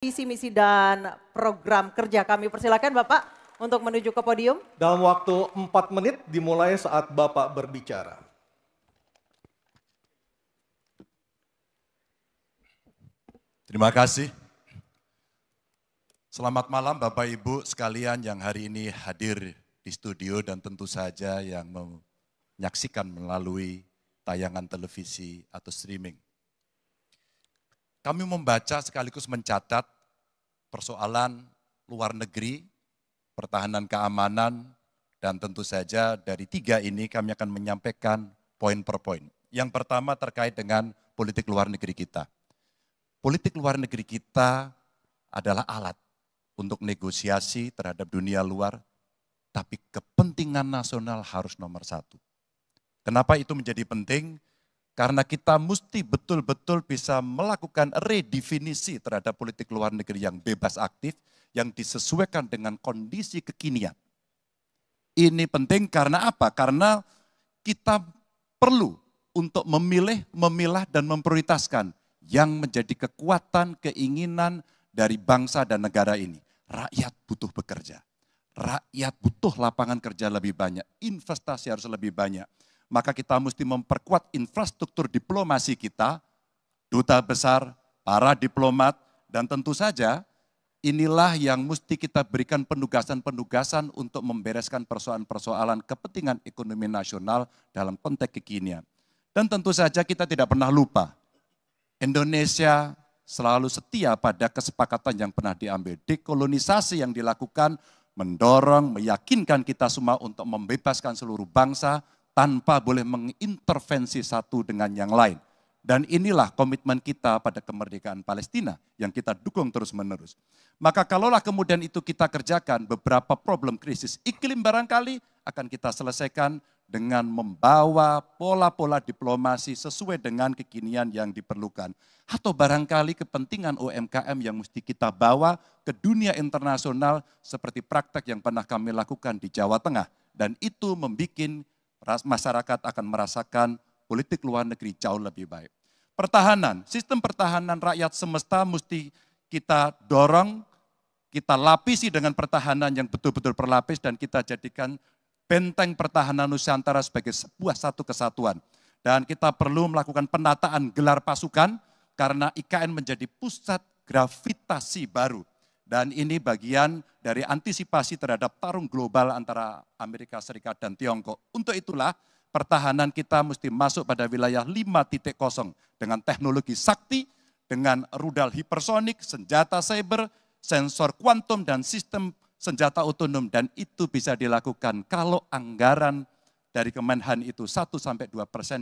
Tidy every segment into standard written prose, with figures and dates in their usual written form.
Visi, misi, dan program kerja kami. Persilakan Bapak untuk menuju ke podium. Dalam waktu 4 menit dimulai saat Bapak berbicara. Terima kasih. Selamat malam Bapak Ibu sekalian yang hari ini hadir di studio dan tentu saja yang menyaksikan melalui tayangan televisi atau streaming. Kami membaca sekaligus mencatat persoalan luar negeri, pertahanan keamanan, dan tentu saja dari 3 ini kami akan menyampaikan poin per poin. Yang pertama terkait dengan politik luar negeri kita. Politik luar negeri kita adalah alat untuk negosiasi terhadap dunia luar, tapi kepentingan nasional harus nomor 1. Kenapa itu menjadi penting? Karena kita mesti betul-betul bisa melakukan redefinisi terhadap politik luar negeri yang bebas aktif, yang disesuaikan dengan kondisi kekinian. Ini penting karena apa? Karena kita perlu untuk memilih, memilah, dan memprioritaskan yang menjadi kekuatan, keinginan dari bangsa dan negara ini. Rakyat butuh bekerja, rakyat butuh lapangan kerja lebih banyak, investasi harus lebih banyak. Maka kita mesti memperkuat infrastruktur diplomasi kita, duta besar, para diplomat, dan tentu saja inilah yang mesti kita berikan penugasan-penugasan untuk membereskan persoalan-persoalan kepentingan ekonomi nasional dalam konteks kekinian. Dan tentu saja kita tidak pernah lupa, Indonesia selalu setia pada kesepakatan yang pernah diambil. Dekolonisasi yang dilakukan mendorong, meyakinkan kita semua untuk membebaskan seluruh bangsa, tanpa boleh mengintervensi satu dengan yang lain. Dan inilah komitmen kita pada kemerdekaan Palestina yang kita dukung terus-menerus. Maka kalaulah kemudian itu kita kerjakan, beberapa problem krisis iklim barangkali akan kita selesaikan dengan membawa pola-pola diplomasi sesuai dengan kekinian yang diperlukan. Atau barangkali kepentingan UMKM yang mesti kita bawa ke dunia internasional seperti praktek yang pernah kami lakukan di Jawa Tengah. Dan itu membuat masyarakat akan merasakan politik luar negeri jauh lebih baik. Pertahanan, sistem pertahanan rakyat semesta mesti kita dorong, kita lapisi dengan pertahanan yang betul-betul berlapis dan kita jadikan benteng pertahanan Nusantara sebagai sebuah satu kesatuan. Dan kita perlu melakukan penataan gelar pasukan karena IKN menjadi pusat gravitasi baru. Dan ini bagian dari antisipasi terhadap tarung global antara Amerika Serikat dan Tiongkok. Untuk itulah pertahanan kita mesti masuk pada wilayah 5.0 dengan teknologi sakti, dengan rudal hipersonik, senjata cyber, sensor kuantum, dan sistem senjata otonom. Dan itu bisa dilakukan kalau anggaran dari Kemenhan itu 1-2%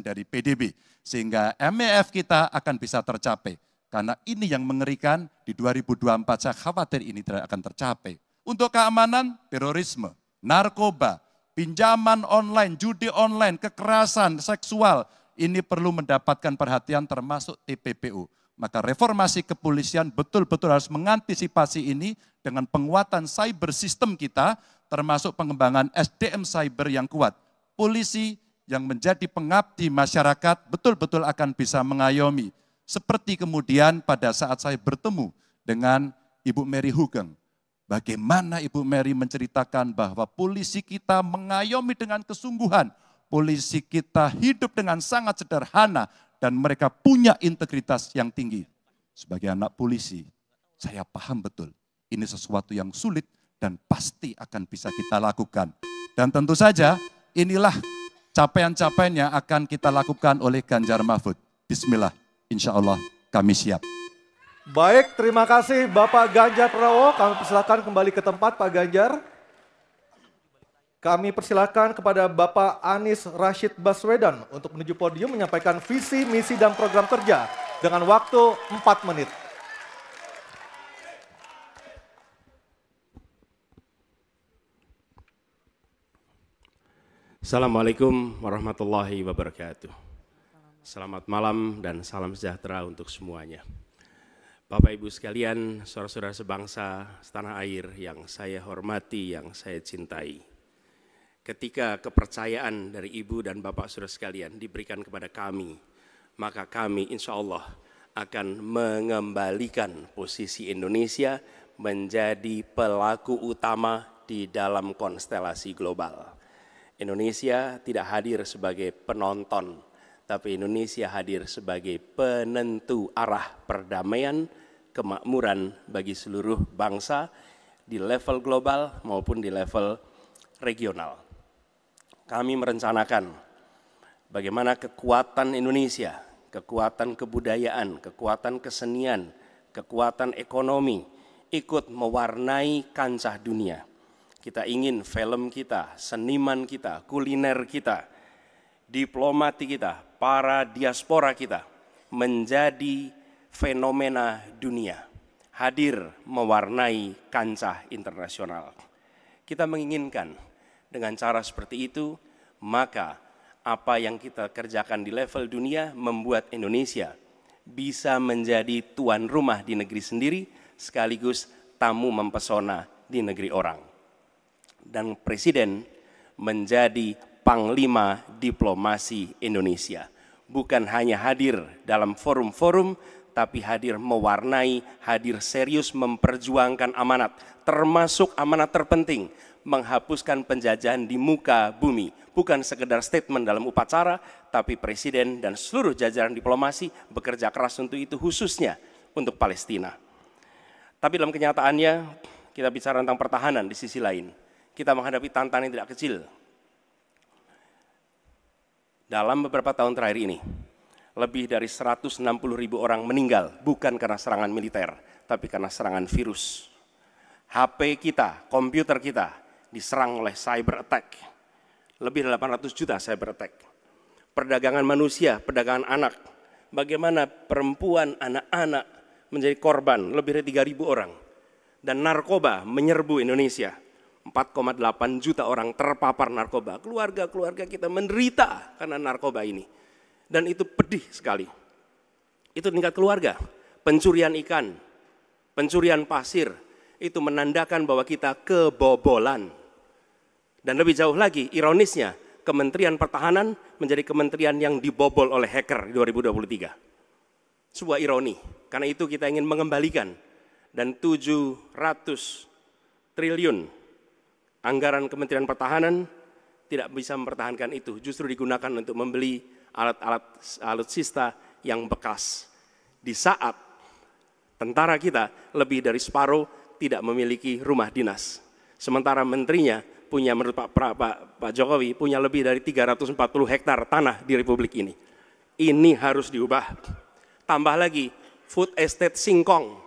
dari PDB. Sehingga MEF kita akan bisa tercapai. Karena ini yang mengerikan di 2024 saya khawatir ini tidak akan tercapai. Untuk keamanan, terorisme, narkoba, pinjaman online, judi online, kekerasan seksual, ini perlu mendapatkan perhatian termasuk TPPU. Maka reformasi kepolisian betul-betul harus mengantisipasi ini dengan penguatan cyber system kita, termasuk pengembangan SDM cyber yang kuat. Polisi yang menjadi pengabdi masyarakat betul-betul akan bisa mengayomi. Seperti kemudian pada saat saya bertemu dengan Ibu Mary Hugeng. Bagaimana Ibu Mary menceritakan bahwa polisi kita mengayomi dengan kesungguhan. Polisi kita hidup dengan sangat sederhana dan mereka punya integritas yang tinggi. Sebagai anak polisi, saya paham betul ini sesuatu yang sulit dan pasti akan bisa kita lakukan. Dan tentu saja inilah capaian-capaian yang akan kita lakukan oleh Ganjar Mahfud. Bismillah. Insya Allah kami siap. Baik, terima kasih Bapak Ganjar Pranowo. Kami persilakan kembali ke tempat Pak Ganjar. Kami persilakan kepada Bapak Anies Rashid Baswedan untuk menuju podium menyampaikan visi, misi, dan program kerja dengan waktu 4 menit. Assalamualaikum warahmatullahi wabarakatuh. Selamat malam dan salam sejahtera untuk semuanya. Bapak Ibu sekalian, saudara-saudara sebangsa, setanah air yang saya hormati, yang saya cintai. Ketika kepercayaan dari Ibu dan Bapak saudara sekalian diberikan kepada kami, maka kami insya Allah akan mengembalikan posisi Indonesia menjadi pelaku utama di dalam konstelasi global. Indonesia tidak hadir sebagai penonton, tapi Indonesia hadir sebagai penentu arah perdamaian, kemakmuran bagi seluruh bangsa di level global maupun di level regional. Kami merencanakan bagaimana kekuatan Indonesia, kekuatan kebudayaan, kekuatan kesenian, kekuatan ekonomi ikut mewarnai kancah dunia. Kita ingin film kita, seniman kita, kuliner kita, diplomati kita, para diaspora kita menjadi fenomena dunia, hadir mewarnai kancah internasional. Kita menginginkan dengan cara seperti itu, maka apa yang kita kerjakan di level dunia membuat Indonesia bisa menjadi tuan rumah di negeri sendiri, sekaligus tamu mempesona di negeri orang. Dan Presiden menjadi panglima diplomasi Indonesia. Bukan hanya hadir dalam forum-forum, tapi hadir mewarnai, hadir serius memperjuangkan amanat, termasuk amanat terpenting, menghapuskan penjajahan di muka bumi. Bukan sekedar statement dalam upacara, tapi Presiden dan seluruh jajaran diplomasi bekerja keras untuk itu, khususnya untuk Palestina. Tapi dalam kenyataannya, kita bicara tentang pertahanan di sisi lain. Kita menghadapi tantangan yang tidak kecil. Dalam beberapa tahun terakhir ini, lebih dari 160.000 orang meninggal, bukan karena serangan militer, tapi karena serangan virus. HP kita, komputer kita, diserang oleh cyber attack. Lebih dari 800 juta cyber attack. Perdagangan manusia, perdagangan anak. Bagaimana perempuan, anak-anak menjadi korban, lebih dari 3.000 orang. Dan narkoba menyerbu Indonesia. 4,8 juta orang terpapar narkoba. Keluarga-keluarga kita menderita karena narkoba ini. Dan itu pedih sekali. Itu tingkat keluarga. Pencurian ikan, pencurian pasir, itu menandakan bahwa kita kebobolan. Dan lebih jauh lagi, ironisnya, Kementerian Pertahanan menjadi kementerian yang dibobol oleh hacker di 2023. Sebuah ironi, karena itu kita ingin mengembalikan. Dan 700 triliun anggaran Kementerian Pertahanan tidak bisa mempertahankan itu, justru digunakan untuk membeli alat-alat alutsista yang bekas. Di saat tentara kita lebih dari separuh tidak memiliki rumah dinas. Sementara menterinya punya, menurut Pak Jokowi, punya lebih dari 340 hektar tanah di Republik ini. Ini harus diubah. Tambah lagi, food estate singkong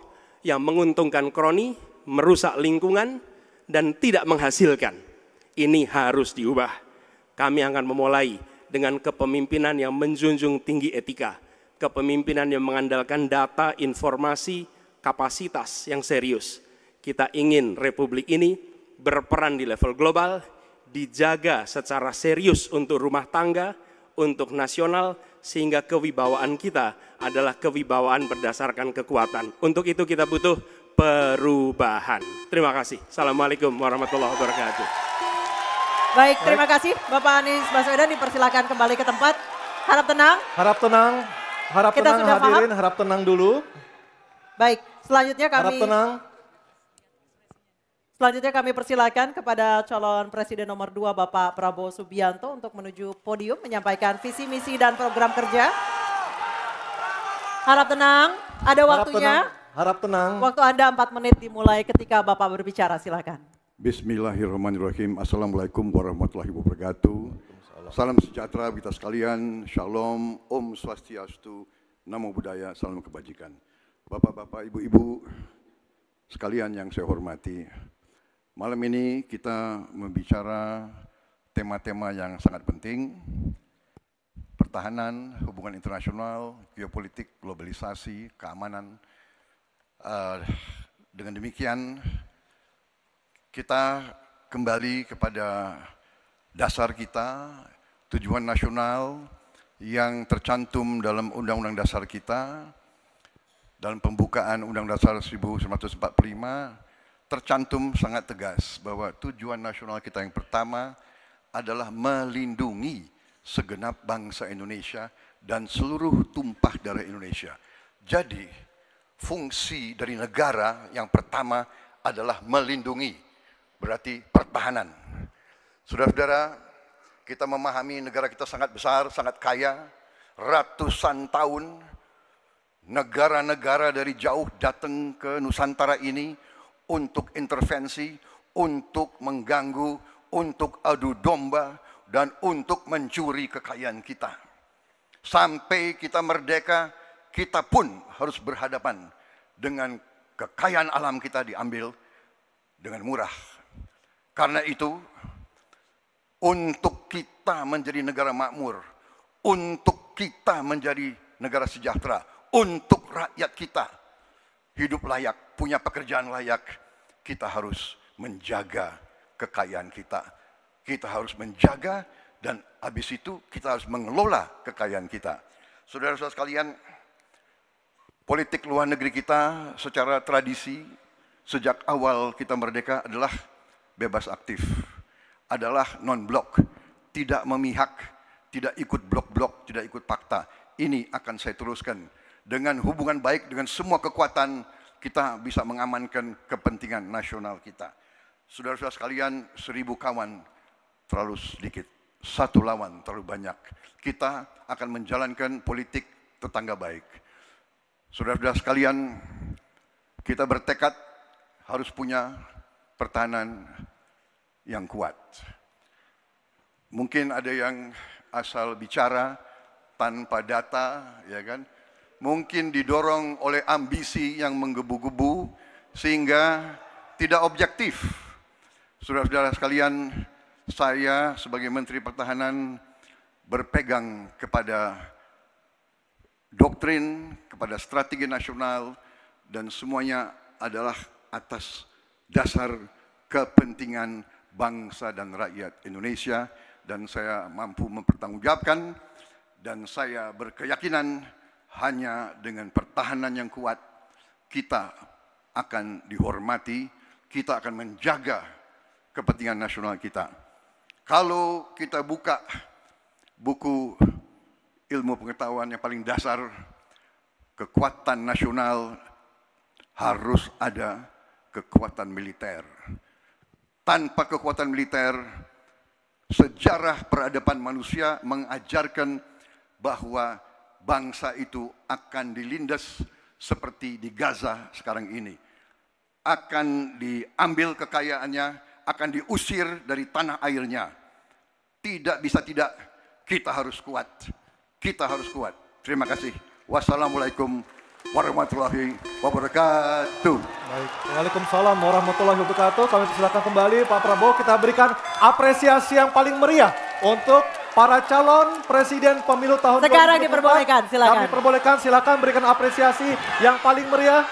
yang menguntungkan kroni, merusak lingkungan, dan tidak menghasilkan. Ini harus diubah. Kami akan memulai dengan kepemimpinan yang menjunjung tinggi etika, kepemimpinan yang mengandalkan data, informasi, kapasitas yang serius. Kita ingin Republik ini berperan di level global, dijaga secara serius untuk rumah tangga, untuk nasional, sehingga kewibawaan kita adalah kewibawaan berdasarkan kekuatan. Untuk itu kita butuh perubahan. Terima kasih. Assalamualaikum warahmatullahi wabarakatuh. Baik, terima kasih Bapak Anies Baswedan, dipersilakan kembali ke tempat. Harap tenang. Harap tenang, harap Kita tenang sudah hadirin, paham? harap tenang dulu. Baik, selanjutnya Harap tenang. kami persilakan kepada calon Presiden nomor 2 Bapak Prabowo Subianto untuk menuju podium menyampaikan visi, misi, dan program kerja. Harap tenang, ada waktunya. Harap tenang. Waktu Anda 4 menit dimulai ketika Bapak berbicara, silakan. Bismillahirrahmanirrahim. Assalamualaikum warahmatullahi wabarakatuh. Salam sejahtera kita sekalian. Shalom, Om Swastiastu, Namo Buddhaya, salam kebajikan. Bapak-bapak, ibu-ibu sekalian yang saya hormati. Malam ini kita membicara tema-tema yang sangat penting. Pertahanan, hubungan internasional, geopolitik, globalisasi, keamanan. Dengan demikian, kita kembali kepada dasar kita, tujuan nasional yang tercantum dalam Undang-Undang Dasar kita, dalam pembukaan Undang-Undang Dasar 1945, tercantum sangat tegas bahwa tujuan nasional kita yang pertama adalah melindungi segenap bangsa Indonesia dan seluruh tumpah darah Indonesia Jadi fungsi dari negara yang pertama adalah melindungi, berarti pertahanan. Saudara-saudara, kita memahami negara kita sangat besar, sangat kaya, ratusan tahun negara-negara dari jauh datang ke Nusantara ini untuk intervensi, untuk mengganggu, untuk adu domba, dan untuk mencuri kekayaan kita. Sampai kita merdeka, kita pun harus berhadapan dengan kekayaan alam kita diambil dengan murah. Karena itu, untuk kita menjadi negara makmur, untuk kita menjadi negara sejahtera, untuk rakyat kita hidup layak, punya pekerjaan layak, kita harus menjaga kekayaan kita. Kita harus menjaga dan habis itu kita harus mengelola kekayaan kita. Saudara-saudara sekalian, politik luar negeri kita secara tradisi sejak awal kita merdeka adalah bebas aktif, adalah non-blok, tidak memihak, tidak ikut blok-blok, tidak ikut fakta. Ini akan saya teruskan. Dengan hubungan baik dengan semua kekuatan, kita bisa mengamankan kepentingan nasional kita. Saudara-saudara sekalian, 1000 kawan terlalu sedikit, 1 lawan terlalu banyak. Kita akan menjalankan politik tetangga baik. Saudara-saudara sekalian, kita bertekad harus punya pertahanan yang kuat. Mungkin ada yang asal bicara tanpa data, ya kan? Mungkin didorong oleh ambisi yang menggebu-gebu sehingga tidak objektif. Saudara-saudara sekalian, saya sebagai Menteri Pertahanan berpegang kepada doktrin, kepada strategi nasional, dan semuanya adalah atas dasar kepentingan bangsa dan rakyat Indonesia, dan saya mampu mempertanggungjawabkan, dan saya berkeyakinan hanya dengan pertahanan yang kuat kita akan dihormati, kita akan menjaga kepentingan nasional kita. Kalau kita buka buku ilmu pengetahuan yang paling dasar, kekuatan nasional harus ada kekuatan militer. Tanpa kekuatan militer, sejarah peradaban manusia mengajarkan bahwa bangsa itu akan dilindas seperti di Gaza sekarang ini. Akan diambil kekayaannya, akan diusir dari tanah airnya. Tidak bisa tidak, kita harus kuat. Kita harus kuat. Terima kasih. Wassalamualaikum warahmatullahi wabarakatuh. Baik, waalaikumsalam warahmatullahi wabarakatuh. Kami persilakan kembali Pak Prabowo, kita berikan apresiasi yang paling meriah untuk para calon presiden pemilu tahun 2024. Sekarang diperbolehkan, silakan. Kami perbolehkan, silakan berikan apresiasi yang paling meriah